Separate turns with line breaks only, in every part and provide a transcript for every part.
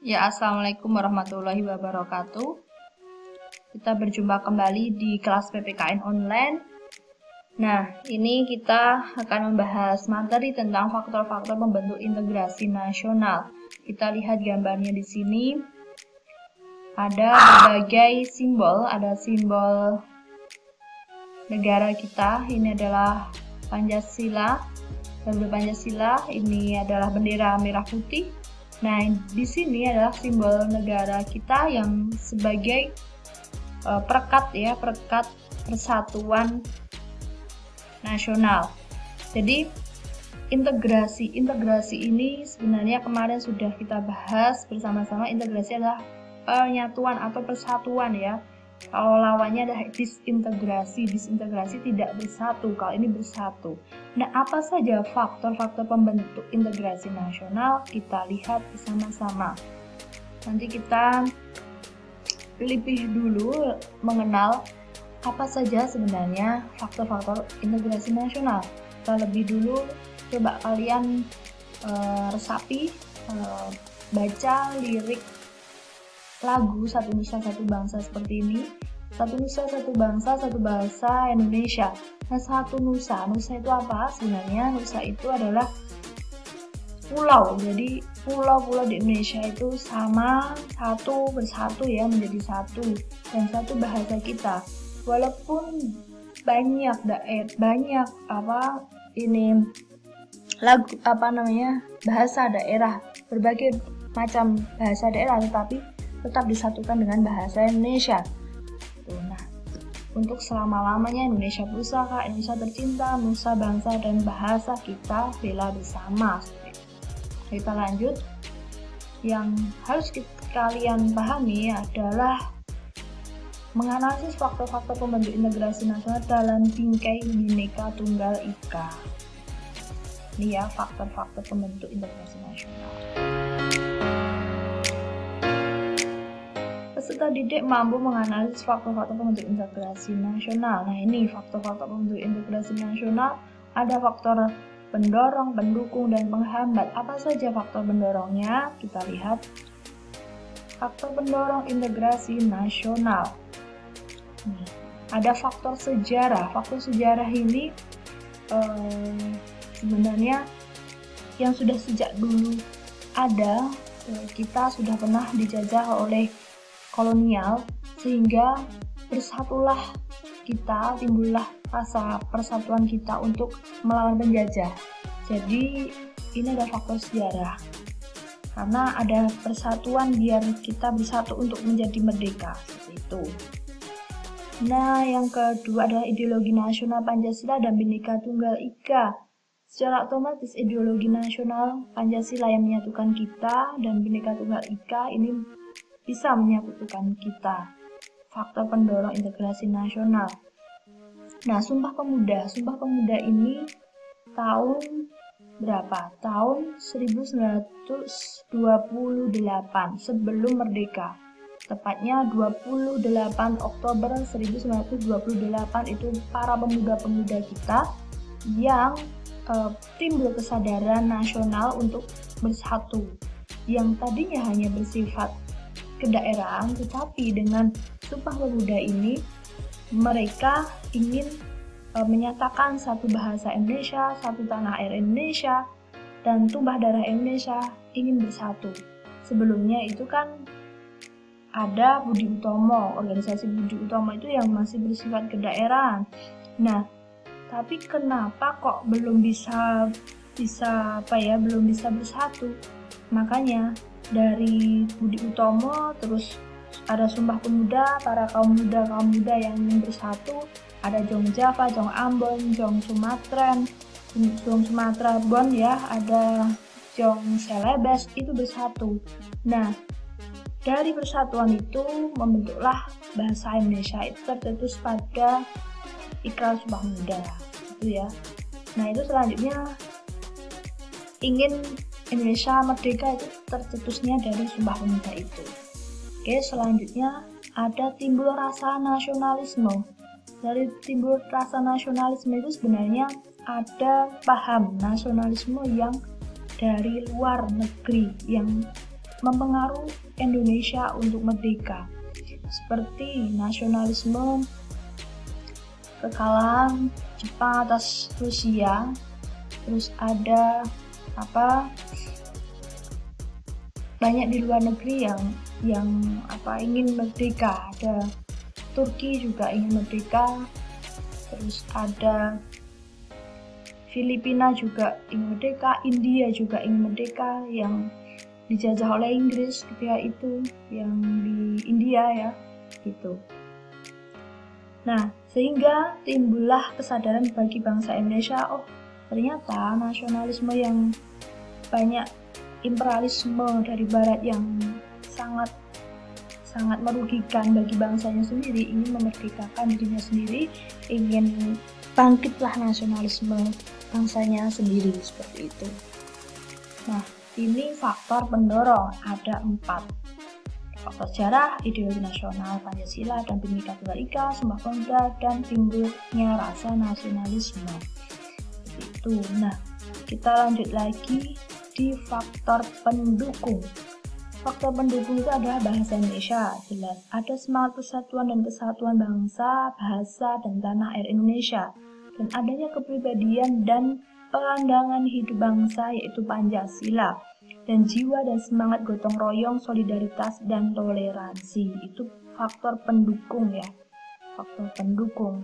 Ya, assalamualaikum warahmatullahi wabarakatuh. Kita berjumpa kembali di kelas PPKN online. Nah, ini kita akan membahas materi tentang faktor-faktor pembentuk integrasi nasional. Kita lihat gambarnya di sini. Ada berbagai simbol, ada simbol negara kita. Ini adalah Pancasila. Garuda Pancasila, ini adalah bendera merah putih. Nah, di sini adalah simbol negara kita yang sebagai perekat persatuan nasional. Jadi integrasi ini sebenarnya kemarin sudah kita bahas bersama-sama. Integrasi adalah penyatuan atau persatuan ya. Kalau lawannya adalah disintegrasi tidak bersatu. Kalau ini bersatu. Nah, apa saja faktor-faktor pembentuk integrasi nasional? Kita lihat bersama-sama. Nanti kita lebih dulu mengenal apa saja sebenarnya faktor-faktor integrasi nasional. Kita lebih dulu coba kalian resapi, baca lirik lagu Satu Nusa Satu Bangsa seperti ini. Satu Nusa Satu Bangsa Satu Bahasa Indonesia. Nah, satu Nusa itu apa? Sebenarnya Nusa itu adalah pulau. Jadi pulau-pulau di Indonesia itu sama, bersatu ya, menjadi satu, dan satu bahasa kita. Walaupun banyak bahasa daerah, berbagai macam bahasa daerah, tetapi tetap disatukan dengan bahasa Indonesia. Nah, untuk selama-lamanya Indonesia pusaka, Indonesia tercinta, nusa bangsa dan bahasa kita bela bersama. Kita lanjut. Yang harus kalian pahami adalah menganalisis faktor-faktor pembentuk integrasi nasional dalam bingkai Bhinneka Tunggal Ika. Ini ya faktor-faktor pembentuk integrasi nasional. Peserta didik mampu menganalisis faktor-faktor pembentuk integrasi nasional. Nah, ini faktor-faktor pembentuk integrasi nasional. Ada faktor pendorong, pendukung, dan penghambat. Apa saja faktor pendorongnya? Kita lihat. Faktor pendorong integrasi nasional. Ada faktor sejarah. Faktor sejarah ini sebenarnya yang sudah sejak dulu ada. Kita sudah pernah dijajah oleh kolonial, sehingga timbullah rasa persatuan kita untuk melawan penjajah. Jadi ini ada faktor sejarah, karena ada persatuan biar kita bersatu untuk menjadi merdeka, seperti itu. Nah, yang kedua adalah ideologi nasional Pancasila dan Bhinneka Tunggal Ika. Secara otomatis ideologi nasional Pancasila yang menyatukan kita dan Bhinneka Tunggal Ika ini bisa menyatukan kita. Faktor pendorong integrasi nasional. Nah, Sumpah Pemuda ini tahun berapa? Tahun 1928 sebelum merdeka. Tepatnya 28 Oktober 1928 itu para pemuda-pemuda kita yang timbul kesadaran nasional untuk bersatu. Yang tadinya hanya bersifat kedaerahan, tetapi dengan Sumpah Pemuda ini mereka ingin menyatakan satu bahasa Indonesia, satu tanah air Indonesia, dan tumpah darah Indonesia ingin bersatu. Sebelumnya itu kan ada Budi Utomo, organisasi Budi Utomo itu yang masih bersifat kedaerahan. Nah, tapi kenapa kok belum bisa bersatu? Makanya dari Budi Utomo terus ada Sumpah Pemuda, para kaum muda yang ingin bersatu. Ada Jong Java, Jong Ambon, Jong Sumatera Bon ya, ada Jong Celebes, itu bersatu. Nah, dari persatuan itu membentuklah bahasa Indonesia, itu tercetus pada Ikrar Sumpah Pemuda, itu ya. Nah, itu selanjutnya ingin Indonesia merdeka itu tercetusnya dari Sumpah Pemuda itu. Oke, selanjutnya ada timbul rasa nasionalisme. Dari timbul rasa nasionalisme itu sebenarnya ada paham nasionalisme yang dari luar negeri, yang mempengaruhi Indonesia untuk merdeka, seperti nasionalisme, kekalahan Jepang atas Rusia, terus ada banyak di luar negeri yang ingin merdeka. Ada Turki juga ingin merdeka, terus ada Filipina juga ingin merdeka, India juga ingin merdeka yang dijajah oleh Inggris ketika itu, yang di India ya gitu. Nah, sehingga timbullah kesadaran bagi bangsa Indonesia, oh ternyata nasionalisme yang banyak, imperialisme dari barat yang sangat merugikan bagi bangsanya sendiri, ingin memerdekakan dirinya sendiri, ingin bangkitlah nasionalisme bangsanya sendiri, seperti itu. Nah, ini faktor pendorong, ada 4. Faktor sejarah, ideologi nasional, Pancasila dan Bhinneka Tunggal Ika, Sumpah Pemuda, dan timbulnya rasa nasionalisme. Seperti itu. Nah, kita lanjut lagi di faktor pendukung. Faktor pendukung itu adalah bahasa Indonesia, jelas. Ada semangat persatuan dan kesatuan bangsa, bahasa, dan tanah air Indonesia. Dan adanya kepribadian dan pandangan hidup bangsa, yaitu Pancasila. Dan jiwa dan semangat gotong royong, solidaritas, dan toleransi. Itu faktor pendukung ya. Faktor pendukung.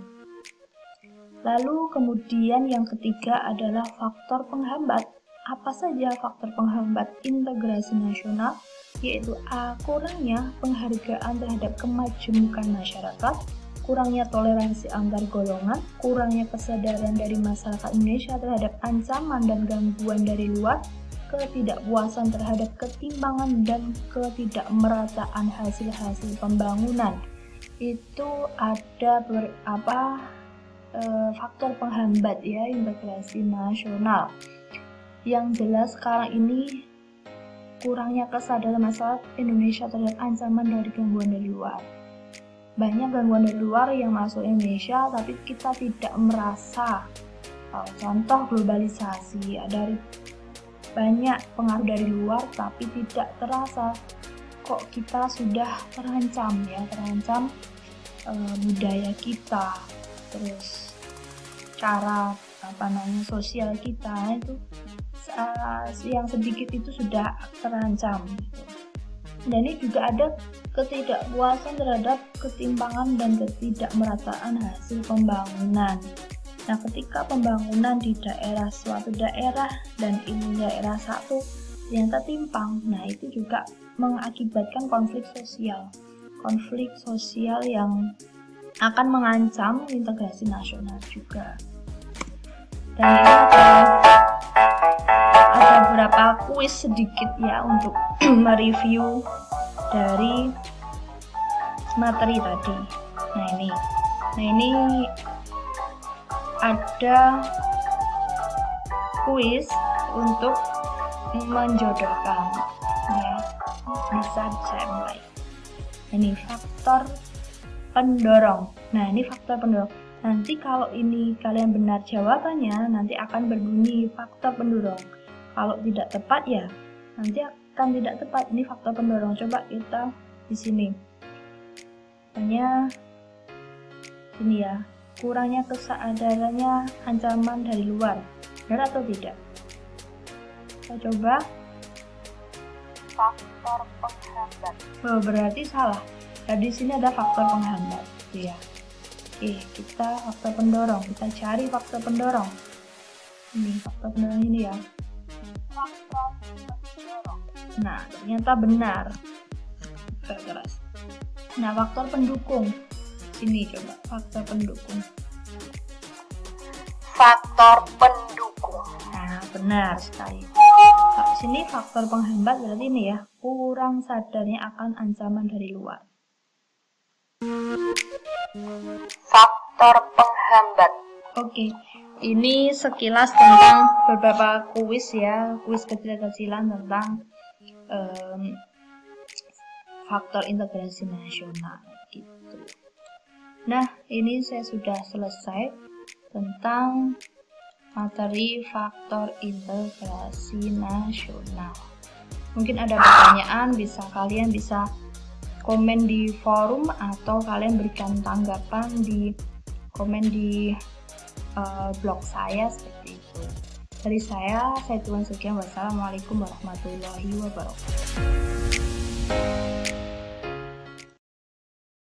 Lalu kemudian yang ketiga adalah faktor penghambat. Apa saja faktor penghambat integrasi nasional? Yaitu kurangnya penghargaan terhadap kemajemukan masyarakat, kurangnya toleransi antar golongan, kurangnya kesadaran dari masyarakat Indonesia terhadap ancaman dan gangguan dari luar, ketidakpuasan terhadap ketimpangan dan ketidakmerataan hasil-hasil pembangunan. Itu ada faktor penghambat ya integrasi nasional. Yang jelas sekarang ini kurangnya kesadaran masyarakat Indonesia terhadap ancaman dari gangguan dari luar. Banyak gangguan dari luar yang masuk Indonesia, tapi kita tidak merasa. Contoh globalisasi, dari banyak pengaruh dari luar, tapi tidak terasa. Kok kita sudah terancam budaya kita, terus cara sosial kita itu yang sedikit itu sudah terancam gitu. Dan ini juga ada ketidakpuasan terhadap ketimpangan dan ketidakmerataan hasil pembangunan. Nah, ketika pembangunan di suatu daerah dan ini daerah satu yang tertimpang, nah itu juga mengakibatkan konflik sosial yang akan mengancam integrasi nasional juga. Dan ini ada beberapa kuis sedikit ya untuk mereview dari materi tadi. Nah ini ada kuis untuk menjodohkan ya. Bisa saya mulai. Ini faktor pendorong. Nah, ini faktor pendorong. Nanti kalau ini kalian benar jawabannya, nanti akan berbunyi faktor pendorong. Kalau tidak tepat ya, nanti akan tidak tepat. Ini faktor pendorong. Coba kita di sini. Hanya ini ya, kurangnya kesadarannya ancaman dari luar. Benar atau tidak? Kita coba. Faktor penghambat. Oh, berarti salah. Jadi di sini ada faktor penghambat, gitu ya. Oke, kita faktor pendorong. Kita cari faktor pendorong. Ini faktor pendorong ini ya. Faktor pendorong. Nah, ternyata benar. Keras. Nah, faktor pendukung. Ini coba faktor pendukung. Faktor pendukung. Nah, benar sekali. Di sini faktor penghambat berarti ini ya, kurang sadarnya akan ancaman dari luar. Faktor penghambat. Oke, ini sekilas tentang beberapa kuis ya, kuis kecil-kecilan tentang faktor integrasi nasional gitu. Nah, ini saya sudah selesai tentang materi faktor integrasi nasional. Mungkin ada pertanyaan, kalian bisa komen di forum atau kalian berikan tanggapan di komen di blog saya seperti itu. Dari saya cuman sekian. Wassalamualaikum warahmatullahi wabarakatuh.